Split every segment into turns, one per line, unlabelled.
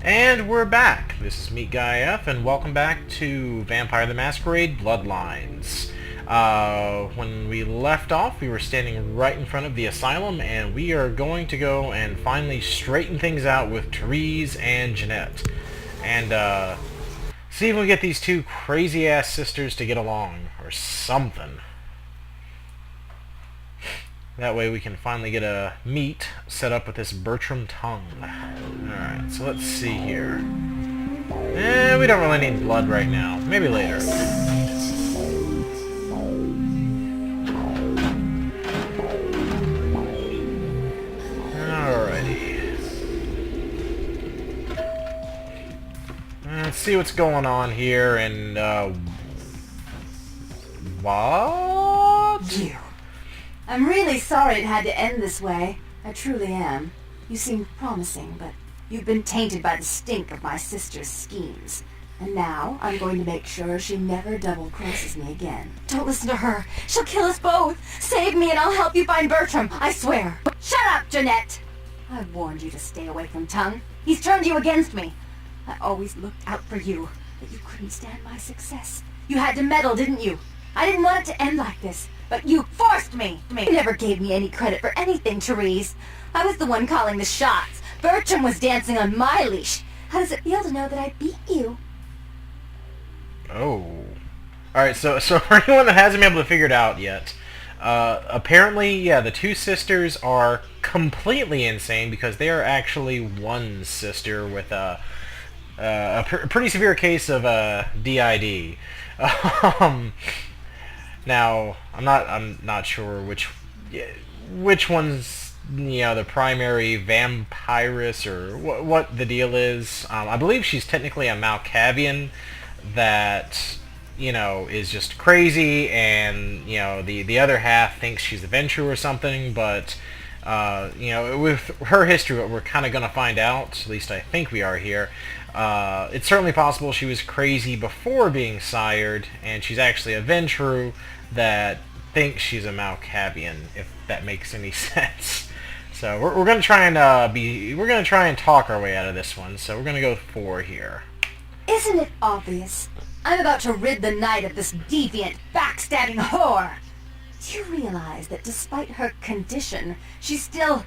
And we're back. This is Meat Guy F, and welcome back to Vampire the Masquerade Bloodlines. When we left off, we were standing right in front of the asylum, and we are going to go and finally straighten things out with Therese and Jeanette. And, see if we can get these two crazy-ass sisters to get along, or something. That way we can finally get a meet set up with this Bertram tongue. Alright, so let's see here. We don't really need blood right now. Maybe later. Alrighty. Let's see what's going on here, and, what?
You. I'm really sorry it had to end this way. I truly am. You seemed promising, but you've been tainted by the stink of my sister's schemes. And now I'm going to make sure she never double-crosses me again. Don't listen to her. She'll kill us both. Save me and I'll help you find Bertram. I swear. Shut up, Jeanette! I warned you to stay away from Tongue. He's turned you against me. I always looked out for you, but you couldn't stand my success. You had to meddle, didn't you? I didn't want it to end like this. But you forced me! You never gave me any credit for anything, Therese. I was the one calling the shots. Bertram was dancing on my leash. How does it feel to know that I beat you?
Oh. Alright, so for anyone that hasn't been able to figure it out yet, apparently, yeah, the two sisters are completely insane because they are actually one sister with a pretty severe case of DID. Now, I'm not sure which one's, the primary vampiress or what the deal is. I believe she's technically a Malkavian that, is just crazy, and, the other half thinks she's a Ventrue or something, but, with her history, what we're kind of going to find out, at least I think we are here, it's certainly possible she was crazy before being sired, and she's actually a Ventrue that thinks she's a Malkavian, if that makes any sense. So we're gonna try and talk our way out of this one. So we're gonna go with 4 here.
Isn't it obvious? I'm about to rid the night of this deviant, backstabbing whore. Do you realize that despite her condition, she still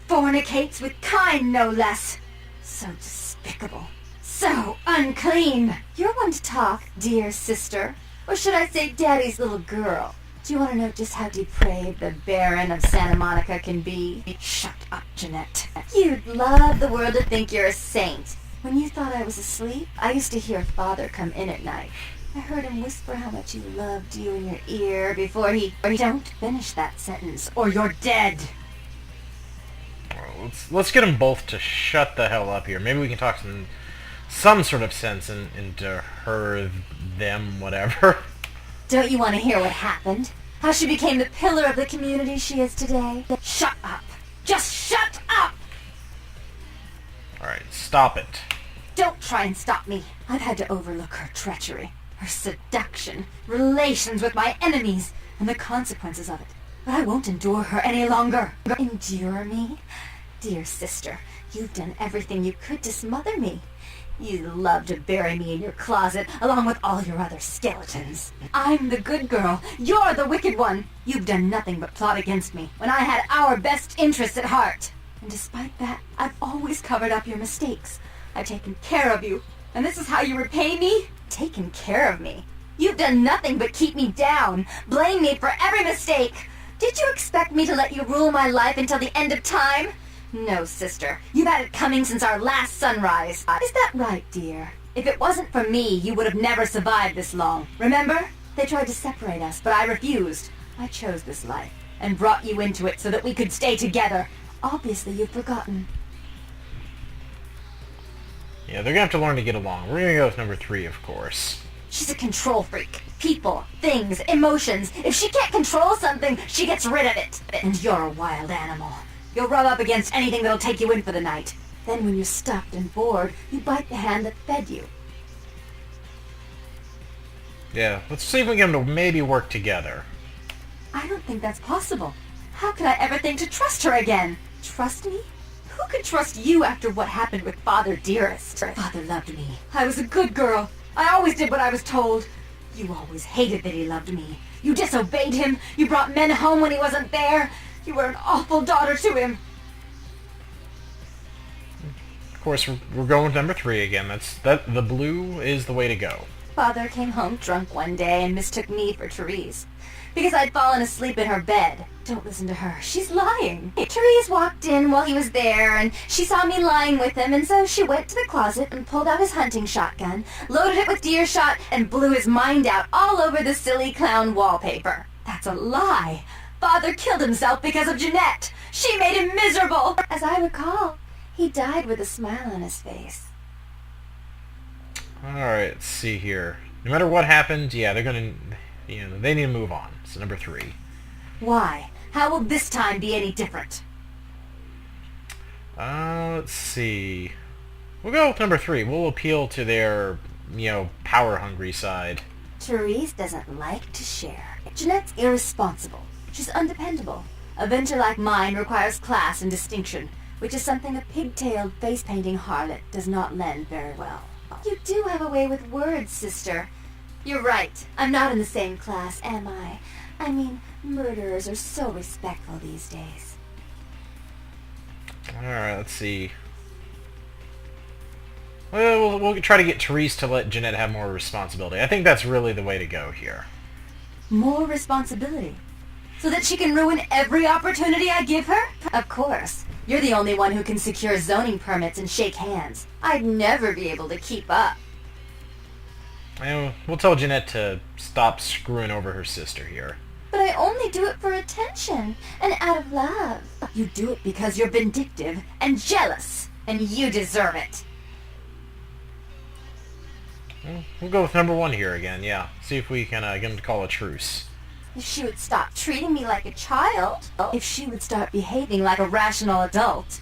fornicates with kind, no less? So despicable. So unclean. You're one to talk, dear sister. Or should I say daddy's little girl? Do you want to know just how depraved the Baron of Santa Monica can be? Shut up, Jeanette. You'd love the world to think you're a saint. When you thought I was asleep, I used to hear Father come in at night. I heard him whisper how much he loved you in your ear before he... Don't finish that sentence, or you're dead.
Well, let's get them both to shut the hell up here. Maybe we can talk some sort of sense into her, them, whatever.
Don't you want to hear what happened? How she became the pillar of the community she is today? Shut up! Just shut up!
Alright, stop it.
Don't try and stop me. I've had to overlook her treachery, her seduction, relations with my enemies, and the consequences of it. But I won't endure her any longer. Endure me? Dear sister, you've done everything you could to smother me. You love to bury me in your closet, along with all your other skeletons. I'm the good girl. You're the wicked one. You've done nothing but plot against me, when I had our best interests at heart. And despite that, I've always covered up your mistakes. I've taken care of you. And this is how you repay me? Taken care of me? You've done nothing but keep me down, blame me for every mistake. Did you expect me to let you rule my life until the end of time? No, sister. You've had it coming since our last sunrise. Is that right, dear? If it wasn't for me, you would have never survived this long. Remember? They tried to separate us, but I refused. I chose this life, and brought you into it so that we could stay together. Obviously, you've forgotten.
Yeah, they're gonna have to learn to get along. We're gonna go with number 3, of course.
She's a control freak. People, things, emotions. If she can't control something, she gets rid of it. And you're a wild animal. You'll rub up against anything that'll take you in for the night. Then when you're stuffed and bored, you bite the hand that fed you.
Yeah, let's see if we can maybe work together.
I don't think that's possible. How could I ever think to trust her again? Trust me? Who could trust you after what happened with Father Dearest? Father loved me. I was a good girl. I always did what I was told. You always hated that he loved me. You disobeyed him. You brought men home when he wasn't there. You were an awful daughter to him.
Of course, we're going with number 3 again. The blue is the way to go.
Father came home drunk one day and mistook me for Therese. Because I'd fallen asleep in her bed. Don't listen to her. She's lying. Therese walked in while he was there, and she saw me lying with him, and so she went to the closet and pulled out his hunting shotgun, loaded it with deer shot, and blew his mind out all over the silly clown wallpaper. That's a lie. Father killed himself because of Jeanette. She made him miserable. As I recall, he died with a smile on his face.
Alright, let's see here. No matter what happened, yeah, they're gonna... they need to move on. So number 3.
Why? How will this time be any different?
Let's see. We'll go with number 3. We'll appeal to their, power-hungry side.
Therese doesn't like to share. Jeanette's irresponsible. She's undependable. A venture like mine requires class and distinction, which is something a pigtailed, face-painting harlot does not lend very well. You do have a way with words, sister. You're right. I'm not in the same class, am I? I mean, murderers are so respectful these days.
Alright, let's see. Well, we'll try to get Therese to let Jeanette have more responsibility. I think that's really the way to go here.
More responsibility? So that she can ruin every opportunity I give her? Of course. You're the only one who can secure zoning permits and shake hands. I'd never be able to keep up.
We'll tell Jeanette to stop screwing over her sister here.
But I only do it for attention and out of love. You do it because you're vindictive and jealous, and you deserve it.
We'll go with number 1 here again, yeah. See if we can get him to call a truce.
If she would stop treating me like a child. If she would start behaving like a rational adult.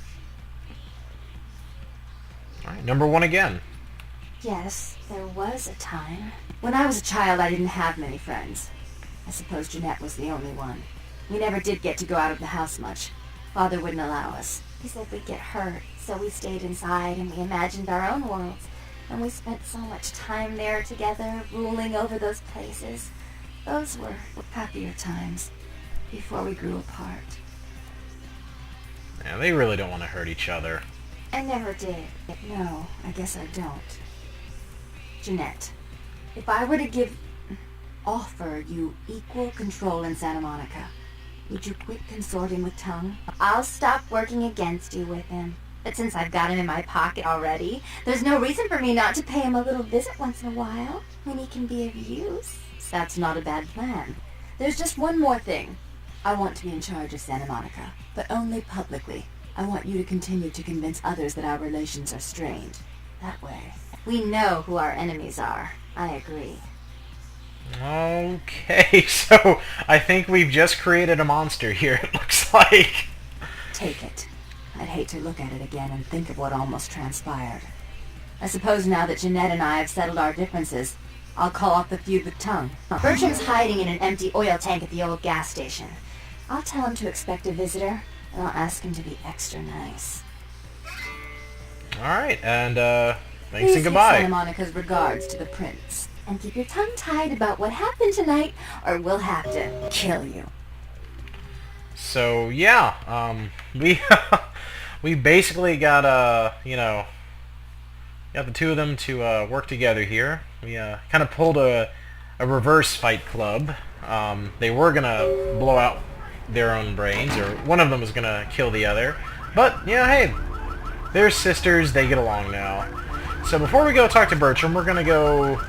Alright, number 1 again.
Yes, there was a time. When I was a child, I didn't have many friends. I suppose Jeanette was the only one. We never did get to go out of the house much. Father wouldn't allow us. He said we'd get hurt, so we stayed inside and we imagined our own worlds. And we spent so much time there together, ruling over those places. Those were happier times, before we grew apart.
Yeah, they really don't want to hurt each other.
I never did. No, I guess I don't. Jeanette, if I were to offer you equal control in Santa Monica, would you quit consorting with Tongue? I'll stop working against you with him. But since I've got him in my pocket already, there's no reason for me not to pay him a little visit once in a while, when he can be of use. That's not a bad plan. There's just one more thing. I want to be in charge of Santa Monica, but only publicly. I want you to continue to convince others that our relations are strained. That way, we know who our enemies are. I agree.
Okay, so I think we've just created a monster here, it looks like.
Take it. I'd hate to look at it again and think of what almost transpired. I suppose now that Jeanette and I have settled our differences, I'll call off the feud with Tongue. Bertram's hiding in an empty oil tank at the old gas station. I'll tell him to expect a visitor, and I'll ask him to be extra nice.
Alright, and thanks
Please
and goodbye.
give Santa Monica's regards to the prince. And keep your tongue tied about what happened tonight, or we'll have to kill you.
So, yeah, we basically got, got the two of them to work together here. We kind of pulled a reverse Fight Club. They were going to blow out their own brains, or one of them was going to kill the other. But, hey, they're sisters, they get along now. So before we go talk to Bertram, we're going to go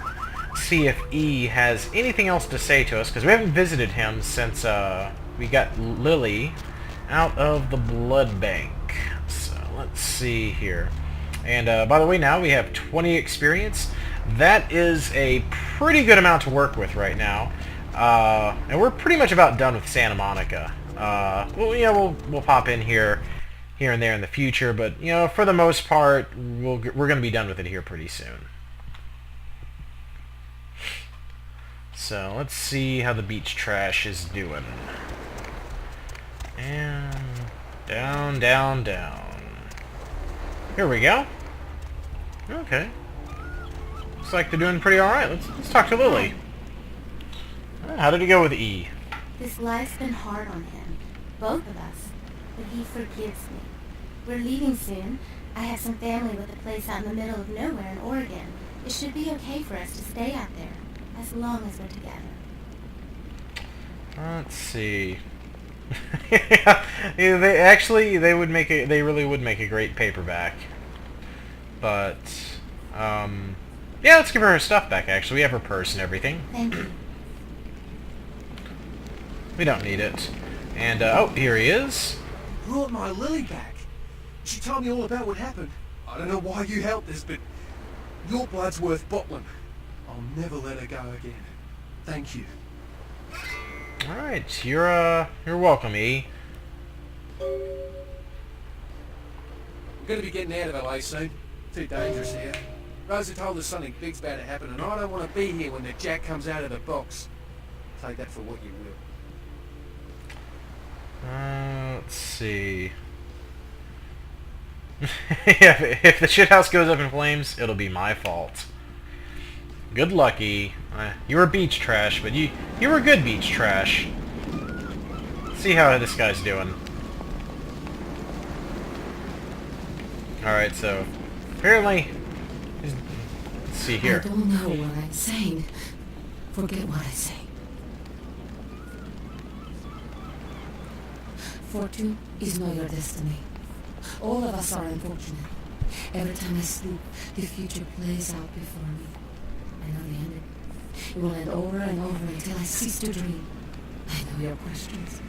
see if E has anything else to say to us, because we haven't visited him since we got Lily out of the blood bank. So let's see here. And by the way, now we have 20 experience. That is a pretty good amount to work with right now. And we're pretty much about done with Santa Monica. We'll pop in here and there in the future, but for the most part, we're going to be done with it here pretty soon. So let's see how the beach trash is doing. And down, down, down. Here we go. Okay. Looks like they're doing pretty alright. Let's talk to Lily. How did it go with E?
This life's been hard on him, both of us, but he forgives me. We're leaving soon. I have some family with a place out in the middle of nowhere in Oregon. It should be okay for us to stay out there, as long as we're together.
Let's see. Yeah, they would make a, they really would make a great paperback. But, yeah, let's give her stuff back, actually. We have her purse and everything.
Thank you.
We don't need it. And, oh, here he is.
Brought my Lily back. She told me all about what happened. I don't know why you helped us, but your blood's worth bottling. I'll never let her go again. Thank you.
Alright, you're welcome, E.
We're gonna be getting out of LA soon. Too dangerous here. Rosa told us something big's about to happen, and I don't want to be here when the jack comes out of the box. Take that for what you will.
Let's see. Yeah, if the shithouse goes up in flames, it'll be my fault. Good luck, E. You were beach trash, but you were good beach trash. Let's see how this guy's doing. Alright, so apparently, let's see here.
I don't know what I'm saying. Forget what I say. Fortune is not your destiny. All of us are unfortunate. Every time I sleep, the future plays out before me. I know the ending. It will end over and over until I cease to dream. I know your questions.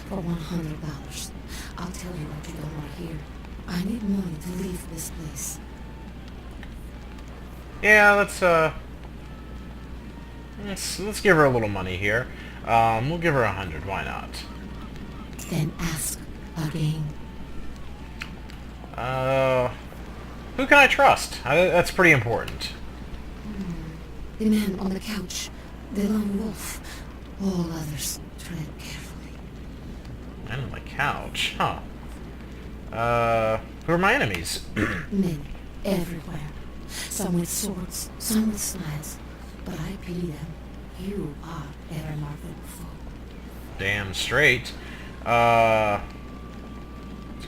For $100, I'll tell you what you don't want to hear. I need money to leave this place.
Yeah, let's give her a little money here. We'll give her 100. Why not?
Then ask again.
Who can I trust? That's pretty important.
The man on the couch, the lone wolf. All others tread carefully.
Man on the couch, huh? Who are my enemies?
Men everywhere. Some with swords, some with smiles. But I pity them. You are a remarkable foe.
Damn straight. What's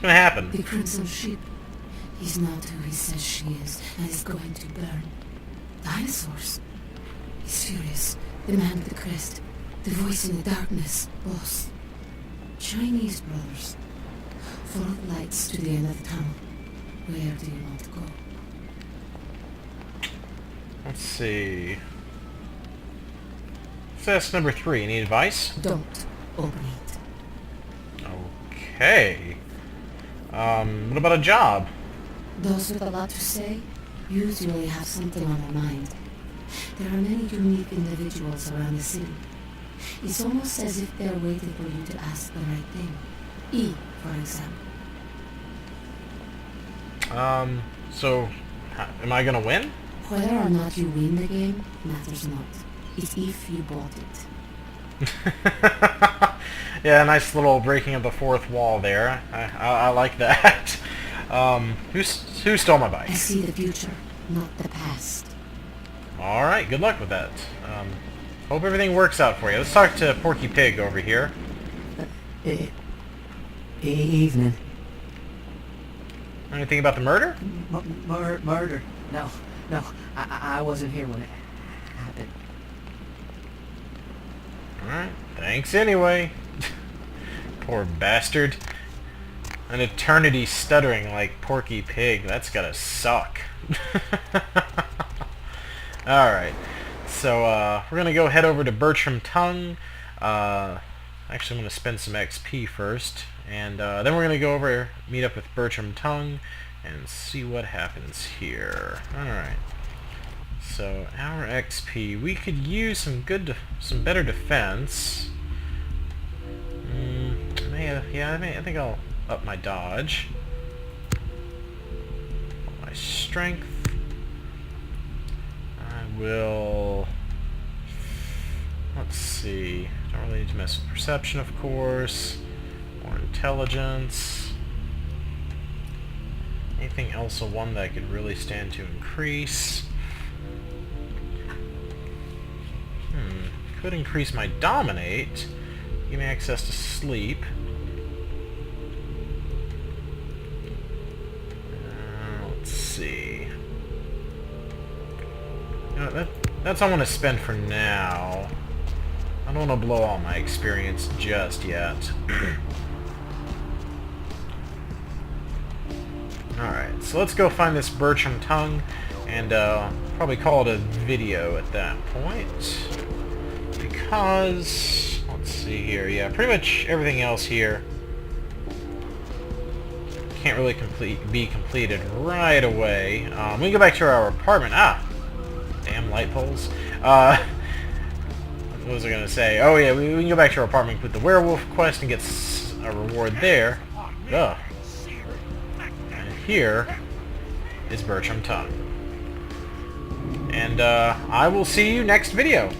gonna happen?
The Crimson Ship is not who he says she is, and is going to burn. Dinosaurs. He's furious. The man with the crest. The voice in the darkness. Boss. Chinese brothers. Follow the lights to the end of the tunnel. Where do you want to go?
Let's see. That's number 3. Any advice?
Don't open it.
Okay. What about a job?
Those with a lot to say usually have something on their mind. There are many unique individuals around the city. It's almost as if they're waiting for you to ask the right thing. E, for example.
So, am I gonna win?
Whether or not you win the game matters not. It's if you bought it.
Yeah, nice little breaking of the fourth wall there. I like that. Who stole my bike?
I see the future, not the past.
Alright, good luck with that. Hope everything works out for you. Let's talk to Porky Pig over here.
Evening.
Anything about the murder?
Murder? No. I wasn't here when it happened.
Alright, thanks anyway. Poor bastard. An eternity stuttering like Porky Pig. That's gotta suck. Alright, so we're gonna go head over to Bertram Tongue. Actually, I'm gonna spend some XP first, and then we're gonna go over, meet up with Bertram Tongue, and see what happens here. Alright. So, our XP. We could use some better defense. I think I'll up my dodge. My strength. I will... Let's see. Don't really need to mess with perception, of course. More intelligence. Anything else a one that could really stand to increase? Could increase my dominate. Give me access to sleep. Let's see. That's all I want to spend for now. I don't want to blow all my experience just yet. Alright, so let's go find this Bertram tongue and probably call it a video at that point. Because, let's see here, yeah, pretty much everything else here can't really be completed right away. We can go back to our apartment. Damn light poles. What was I going to say? Oh yeah, we can go back to our apartment with the werewolf quest and get a reward there. Ugh. And here is Bertram Tongue. And I will see you next video.